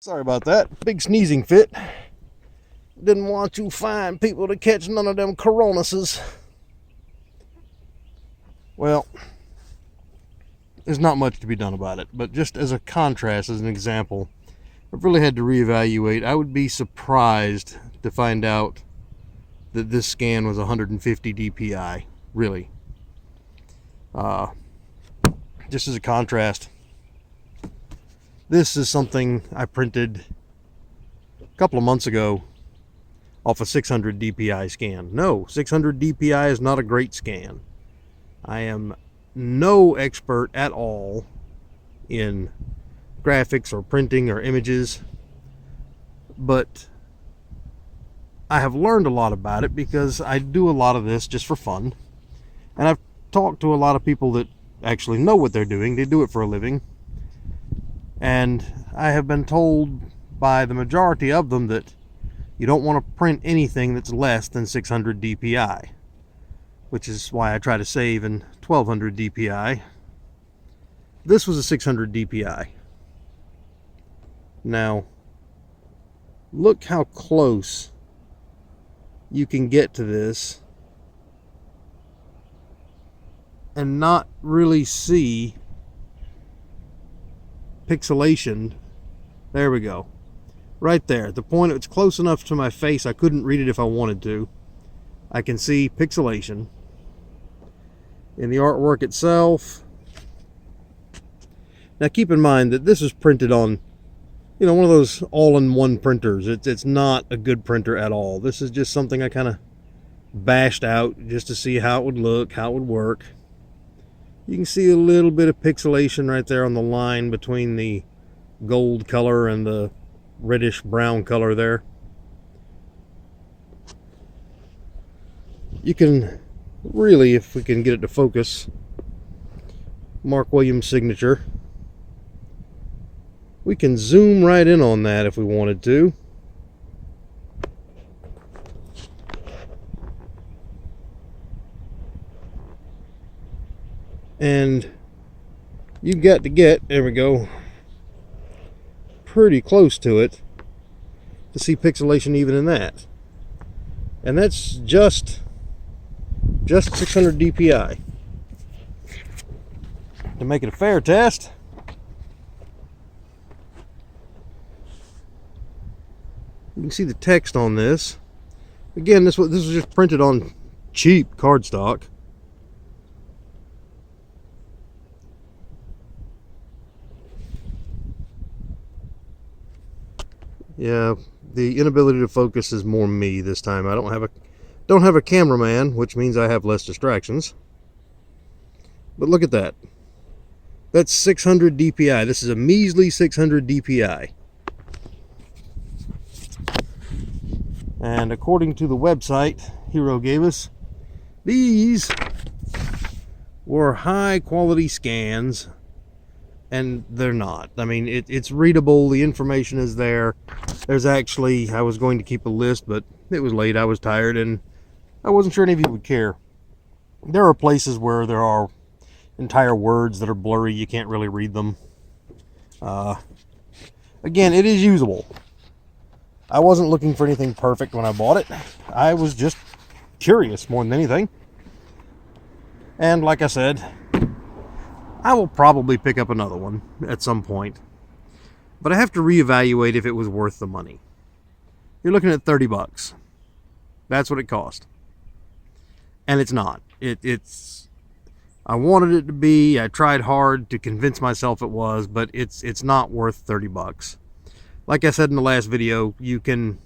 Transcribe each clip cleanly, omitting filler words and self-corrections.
Sorry about that. Big sneezing fit. Didn't want you fine people to catch none of them coronases. Well, there's not much to be done about it, but just as a contrast, as an example, I've really had to reevaluate. I would be surprised to find out that this scan was 150 DPI, really. Just as a contrast, this is something I printed a couple of months ago off a 600 DPI scan. No, 600 DPI is not a great scan. I am no expert at all in graphics or printing or images, but I have learned a lot about it because I do a lot of this just for fun, and I've talked to a lot of people that actually know what they're doing. They do it for a living, and I have been told by the majority of them that you don't want to print anything that's less than 600 DPI, which is why I try to save in 1200 DPI. This was a 600 DPI. Now, look how close you can get to this and not really see pixelation. There we go. Right there. The point, it's close enough to my face I couldn't read it if I wanted to. I can see pixelation in the artwork itself. Now keep in mind that this is printed on, you know, one of those all-in-one printers. It's not a good printer at all. This is just something I kind of bashed out just to see how it would look, how it would work. You can see a little bit of pixelation right there on the line between the gold color and the reddish brown color there. You can really, if we can get it to focus, Mark Williams' signature. We can zoom right in on that if we wanted to. And you've got to get, there we go, pretty close to it to see pixelation even in that. And that's just 600 DPI. To make it a fair test, you can see the text on this. Again, this was just printed on cheap cardstock. Yeah, the inability to focus is more me this time. I don't have a cameraman, which means I have less distractions. But look at that. That's 600 DPI. This is a measly 600 DPI. And according to the website Hero gave us, these were high quality scans, and they're not. I mean, it's readable, the information is there. There's actually, I was going to keep a list, but it was late, I was tired, and I wasn't sure any of you would care. There are places where there are entire words that are blurry, you can't really read them. Again, it is usable. I wasn't looking for anything perfect when I bought it. I was just curious more than anything. And like I said, I will probably pick up another one at some point. But I have to reevaluate if it was worth the money. You're looking at 30 bucks. That's what it cost. And it's not. It's I wanted it to be. I tried hard to convince myself it was, but it's not worth 30 bucks. Like I said in the last video, you could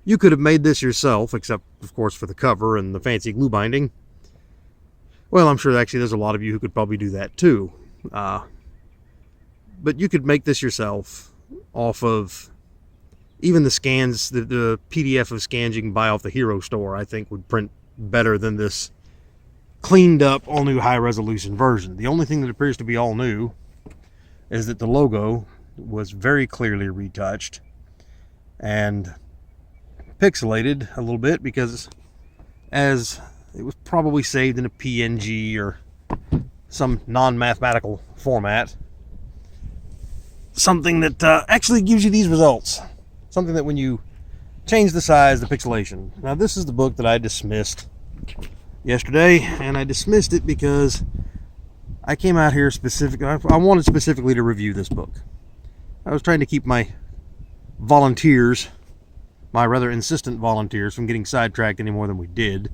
have made this yourself, except of course for the cover and the fancy glue binding. Well, I'm sure actually there's a lot of you who could probably do that too. But you could make this yourself off of even the scans, the PDF of scans you can buy off the Hero store, I think would print better than this cleaned up, all new high resolution version. The only thing that appears to be all new is that the logo was very clearly retouched and pixelated a little bit, because as it was probably saved in a PNG or some non-mathematical format. something that actually gives you these results. Something that when you change the size, the pixelation. Now this is the book that I dismissed yesterday, and I dismissed it because I came out here specifically, I wanted specifically to review this book. I was trying to keep my volunteers, my rather insistent volunteers, from getting sidetracked any more than we did.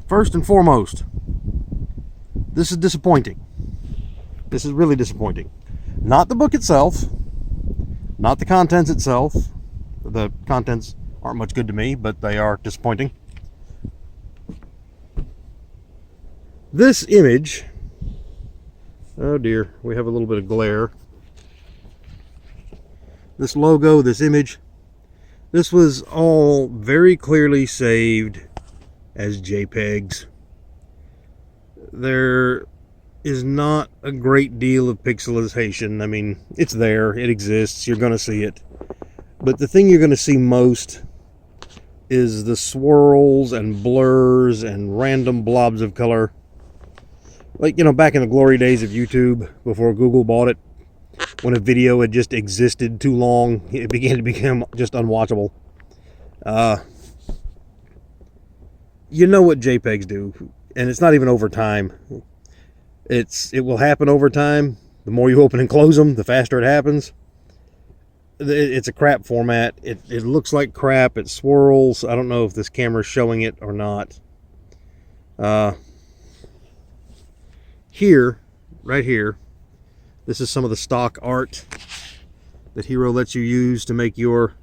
First and foremost, this is disappointing. This is really disappointing. Not the book itself, not the contents itself. The contents aren't much good to me, but they are disappointing. This image, oh dear, we have a little bit of glare. This logo, this image, this was all very clearly saved as JPEGs. There is not a great deal of pixelization. I mean, it's there, it exists, you're going to see it. But the thing you're going to see most is the swirls and blurs and random blobs of color. Like, you know, back in the glory days of YouTube, before Google bought it, when a video had just existed too long, it began to become just unwatchable. You know what JPEGs do, and it's not even over time. It will happen over time. The more you open and close them, the faster it happens. It's a crap format. It looks like crap. It swirls. I don't know if this camera's showing it or not. Here, right here, this is some of the stock art that Hero lets you use to make your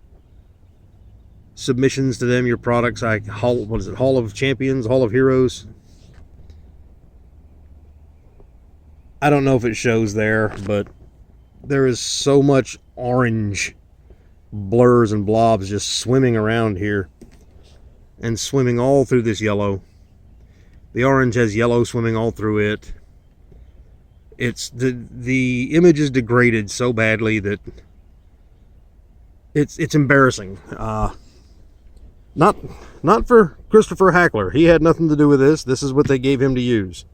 submissions to them, your products. What is it? Hall of Champions, Hall of Heroes. I don't know if it shows there, but there is so much orange blurs and blobs just swimming around here and swimming all through this yellow. The orange has yellow swimming all through it. It's the image is degraded so badly that it's embarrassing. Not for Christopher Hackler. He had nothing to do with this. This is what they gave him to use.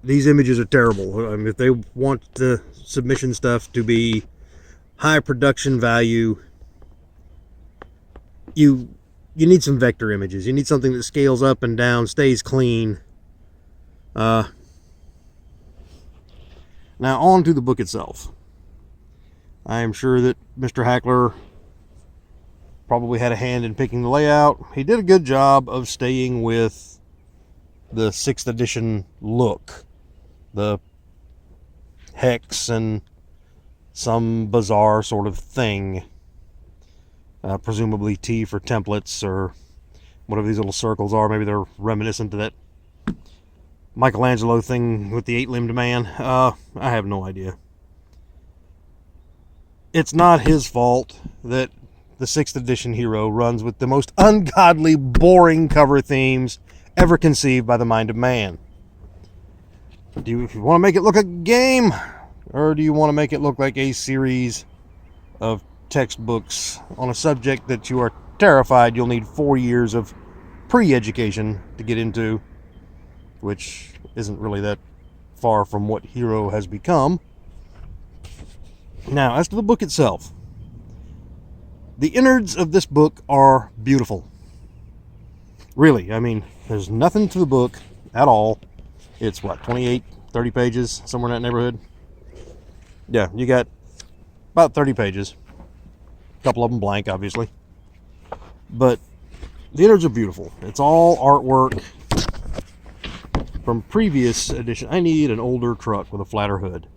These images are terrible. I mean, if they want the submission stuff to be high production value, you need some vector images. You need something that scales up and down, stays clean. Now on to the book itself. I am sure that Mr. Hackler probably had a hand in picking the layout. He did a good job of staying with the 6th edition look. The hex and some bizarre sort of thing. Presumably T for templates, or whatever these little circles are. Maybe they're reminiscent of that Michelangelo thing with the 8-limbed man. I have no idea. It's not his fault that the 6th edition Hero runs with the most ungodly, boring cover themes ever conceived by the mind of man. If you want to make it look like a game, or do you want to make it look like a series of textbooks on a subject that you are terrified you'll need 4 years of pre-education to get into, which isn't really that far from what Hero has become. Now, as to the book itself, the innards of this book are beautiful. Really, I mean, there's nothing to the book at all. It's what, 28, 30 pages, somewhere in that neighborhood? Yeah, you got about 30 pages. A couple of them blank, obviously. But the innards are beautiful. It's all artwork from previous edition. I need an older truck with a flatter hood.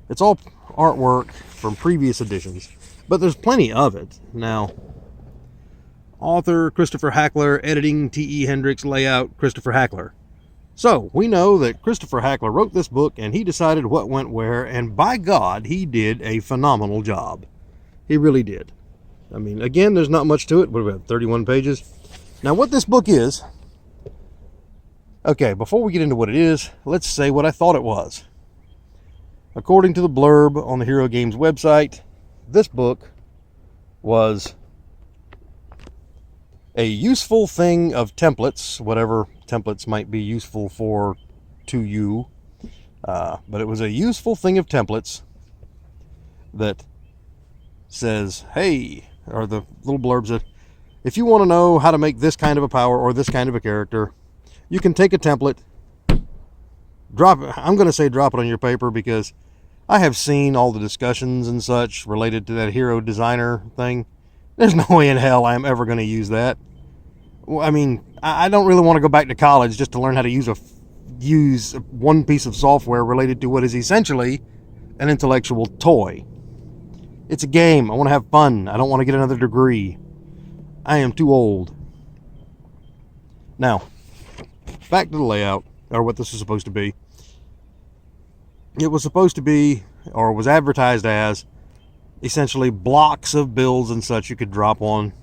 It's all artwork from previous editions, but there's plenty of it. Now, author Christopher Hackler, editing T.E. Hendricks, layout Christopher Hackler. So, we know that Christopher Hackler wrote this book and he decided what went where, and by God, he did a phenomenal job. He really did. I mean, again, there's not much to it. What do we have, 31 pages? Now, what this book is... Okay, before we get into what it is, let's say what I thought it was. According to the blurb on the Hero Games website, this book was a useful thing of templates, whatever templates might be useful for to you, But it was a useful thing of templates that says, hey, or the little blurbs that, if you want to know how to make this kind of a power or this kind of a character, you can take a template, drop it. I'm going to say drop it on your paper because I have seen all the discussions and such related to that hero designer thing. There's no way in hell I am ever going to use that. Well, I mean, I don't really want to go back to college just to learn how to use one piece of software related to what is essentially an intellectual toy. It's a game. I want to have fun. I don't want to get another degree. I am too old. Now, back to the layout, or what this is supposed to be. It was supposed to be, or was advertised as, essentially blocks of builds and such you could drop on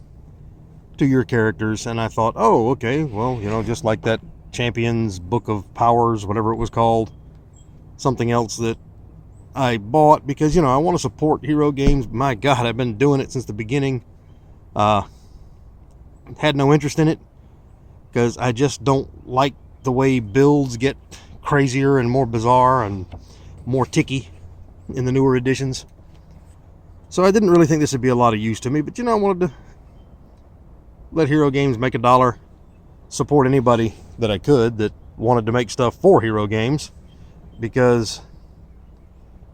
to your characters. And I thought, oh, okay, well, just like that Champions Book of Powers, whatever it was called, something else that I bought because, I want to support hero games. My God, I've been doing it since the beginning. Had no interest in it because I just don't like the way builds get crazier and more bizarre and more ticky in the newer editions. So I didn't really think this would be a lot of use to me, but I wanted to let Hero Games make $1, support anybody that I could that wanted to make stuff for Hero Games, because,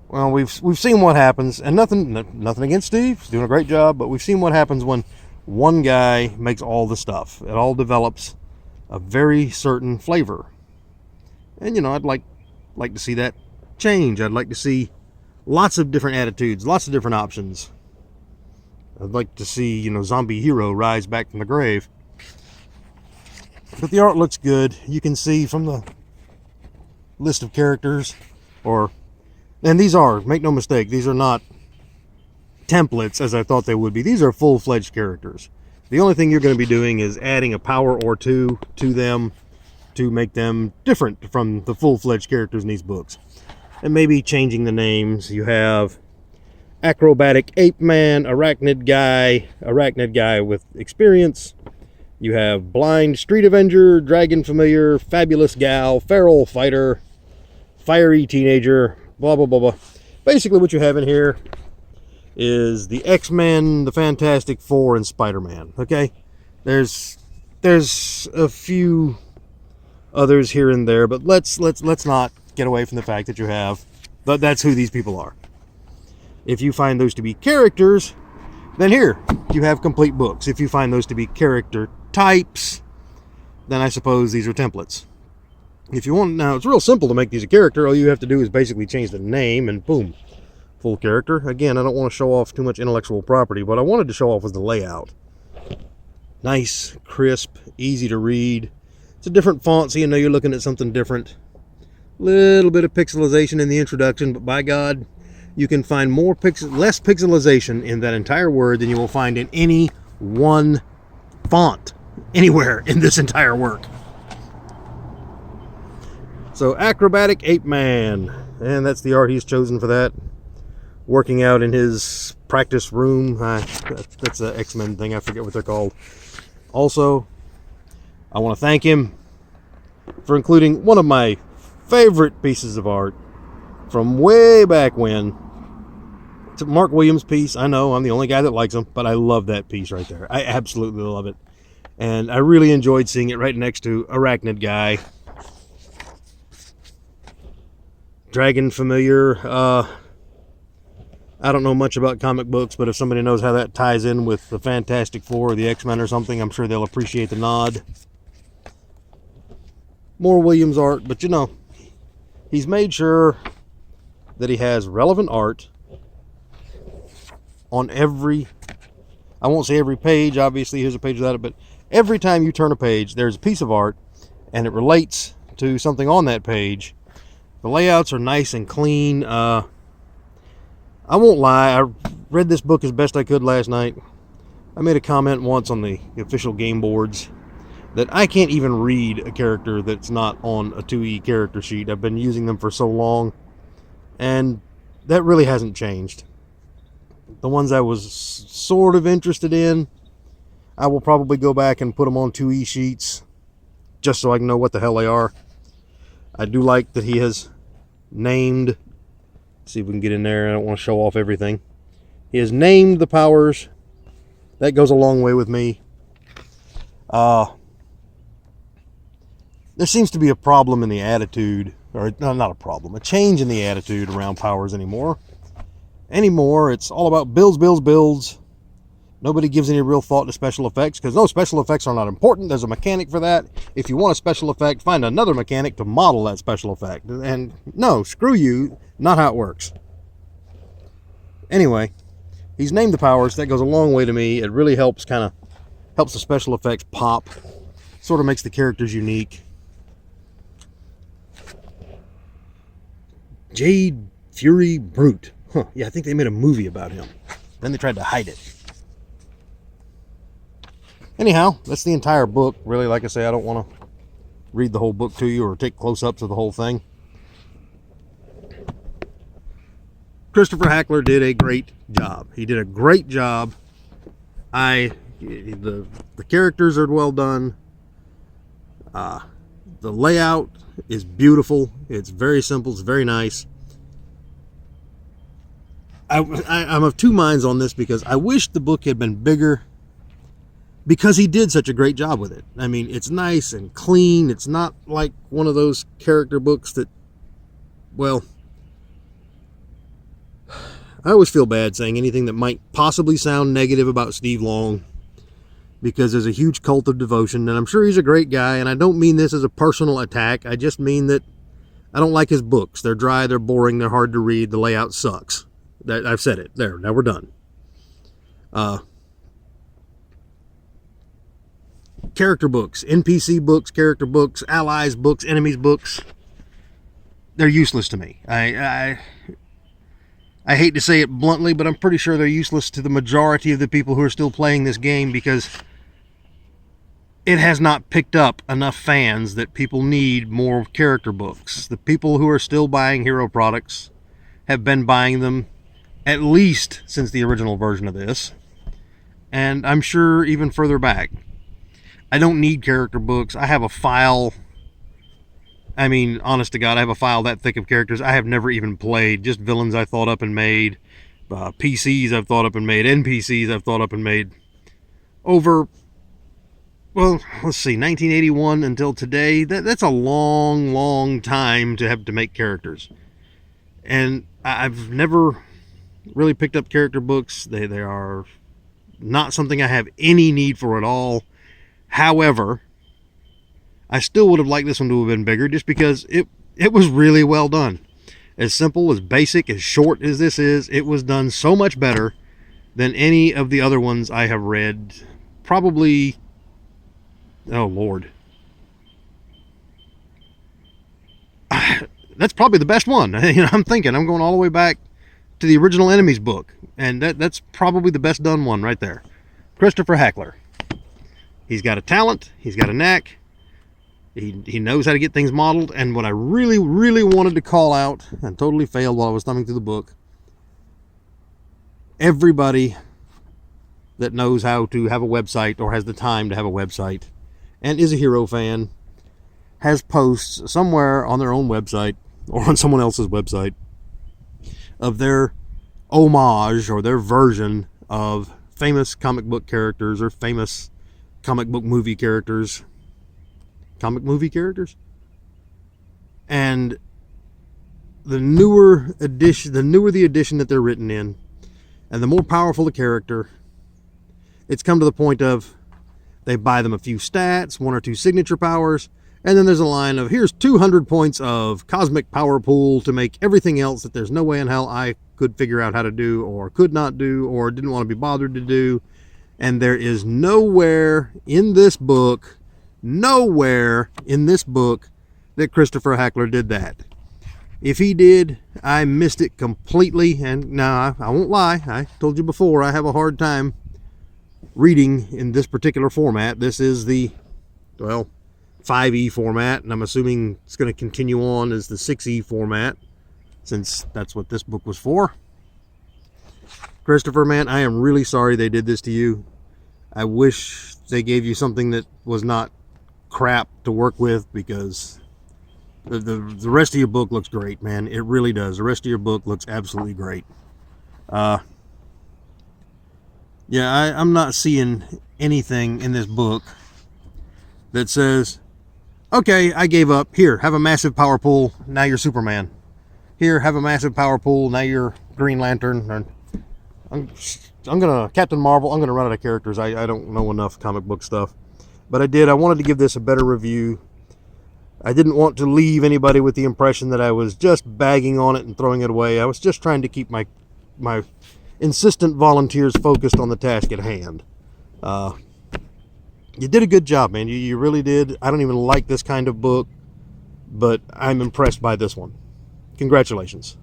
well, we've seen what happens, and nothing against Steve, he's doing a great job, but we've seen what happens when one guy makes all the stuff. It all develops a very certain flavor, and I'd like to see that change. I'd like to see lots of different attitudes, lots of different options. I'd like to see, Zombie Hero rise back from the grave. But the art looks good. You can see from the list of characters, and these are, make no mistake, these are not templates as I thought they would be. These are full-fledged characters. The only thing you're going to be doing is adding a power or two to them to make them different from the full-fledged characters in these books. And maybe changing the names. You have Acrobatic Ape Man, Arachnid Guy with experience. You have Blind Street Avenger, Dragon Familiar, Fabulous Gal, Feral Fighter, Fiery Teenager, blah, blah, blah, blah. Basically what you have in here is the X-Men, the Fantastic Four, and Spider-Man, okay? There's a few others here and there, but let's not get away from the fact that you have, that's who these people are. If you find those to be characters, then here, you have complete books. If you find those to be character types, then I suppose these are templates. If you want, now it's real simple to make these a character. All you have to do is basically change the name and boom, full character. Again, I don't want to show off too much intellectual property. What I wanted to show off was the layout. Nice, crisp, easy to read. It's a different font, so you know you're looking at something different. Little bit of pixelization in the introduction, but by God, you can find less pixelization in that entire word than you will find in any one font anywhere in this entire work. So, Acrobatic Ape Man, and that's the art he's chosen for that. Working out in his practice room. That's an X-Men thing, I forget what they're called. Also, I want to thank him for including one of my favorite pieces of art from way back when. It's a Mark Williams piece. I know I'm the only guy that likes him, but I love that piece right there. I absolutely love it. And I really enjoyed seeing it right next to Arachnid Guy. Dragon Familiar. I don't know much about comic books, but if somebody knows how that ties in with the Fantastic Four or the X-Men or something, I'm sure they'll appreciate the nod. More Williams art, but he's made sure that he has relevant art on every, I won't say every page, obviously here's a page without it, but every time you turn a page, there's a piece of art, and it relates to something on that page. The layouts are nice and clean. I won't lie, I read this book as best I could last night. I made a comment once on the official game boards that I can't even read a character that's not on a 2E character sheet. I've been using them for so long, and that really hasn't changed. The ones I was sort of interested in, I will probably go back and put them on 2E sheets just so I can know what the hell they are. I do like that he has named, see if we can get in there. I don't want to show off everything. He has named the powers. That goes a long way with me. There seems to be a problem in the attitude, or no, not a problem, a change in the attitude around powers anymore. It's all about builds, builds, builds. Nobody gives any real thought to special effects, because no, special effects are not important. There's a mechanic for that. If you want a special effect, find another mechanic to model that special effect. And no, screw you, not how it works. Anyway, he's named the powers. That goes a long way to me. It really helps the special effects pop. Sort of makes the characters unique. Jade Fury Brute. Huh, yeah, I think they made a movie about him. Then they tried to hide it. Anyhow, that's the entire book. Really, like I say, I don't want to read the whole book to you or take close-ups of the whole thing. Christopher Hackler did a great job. He did a great job. The characters are well done. The layout is beautiful. It's very simple. It's very nice. I'm of two minds on this, because I wish the book had been bigger, because he did such a great job with it. I mean, it's nice and clean. It's not like one of those character books that, well, I always feel bad saying anything that might possibly sound negative about Steve Long, because there's a huge cult of devotion, and I'm sure he's a great guy, and I don't mean this as a personal attack. I just mean that I don't like his books. They're dry, they're boring, they're hard to read, the layout sucks. I've said it. There, now we're done. Character books, NPC books, character books, allies books, enemies books, they're useless to me. I hate to say it bluntly, but I'm pretty sure they're useless to the majority of the people who are still playing this game, because it has not picked up enough fans that people need more character books. The people who are still buying hero products have been buying them at least since the original version of this, and I'm sure even further back. I don't need character books. I have a file. I mean, honest to God, I have a file that thick of characters I have never even played. Just villains I thought up and made. PCs I've thought up and made. NPCs I've thought up and made. Over, well, let's see, 1981 until today. That's a long, long time to have to make characters. And I've never really picked up character books. They are not something I have any need for at all. However, I still would have liked this one to have been bigger, just because it was really well done. As simple, as basic, as short as this is, it was done so much better than any of the other ones I have read. Probably, oh Lord, that's probably the best one. I'm going all the way back to the original Enemies book, and that's probably the best done one right there. Christopher Hackler. He's got a talent. He's got a knack. He knows how to get things modeled. And what I really, really wanted to call out, and totally failed while I was thumbing through the book, everybody that knows how to have a website, or has the time to have a website, and is a hero fan, has posts somewhere on their own website or on someone else's website of their homage or their version of famous comic book characters or famous comic book movie characters. Comic movie characters? And the newer the edition that they're written in, and the more powerful the character, it's come to the point of they buy them a few stats, one or two signature powers, and then there's a line of, here's 200 points of cosmic power pool to make everything else that there's no way in hell I could figure out how to do, or could not do, or didn't want to be bothered to do. And there is nowhere in this book that Christopher Hackler did that. If he did, I missed it completely. And now, I won't lie, I told you before, I have a hard time reading in this particular format. This is the, well, 5e format, and I'm assuming it's going to continue on as the 6e format, since that's what this book was for. Christopher, man, I am really sorry they did this to you. I wish they gave you something that was not crap to work with, because The rest of your book looks great, man. It really does. The rest of your book looks absolutely great. Yeah, I'm not seeing anything in this book that says, okay, I gave up. Here, have a massive power pool. Now you're Superman. Here, have a massive power pool. Now you're Green Lantern. I'm gonna Captain Marvel. I'm gonna run out of characters. I don't know enough comic book stuff, but I wanted to give this a better review. I didn't want to leave anybody with the impression that I was just bagging on it and throwing it away. I was just trying to keep my insistent volunteers focused on the task at hand. You did a good job, man. You really did. I don't even like this kind of book, but I'm impressed by this one. Congratulations.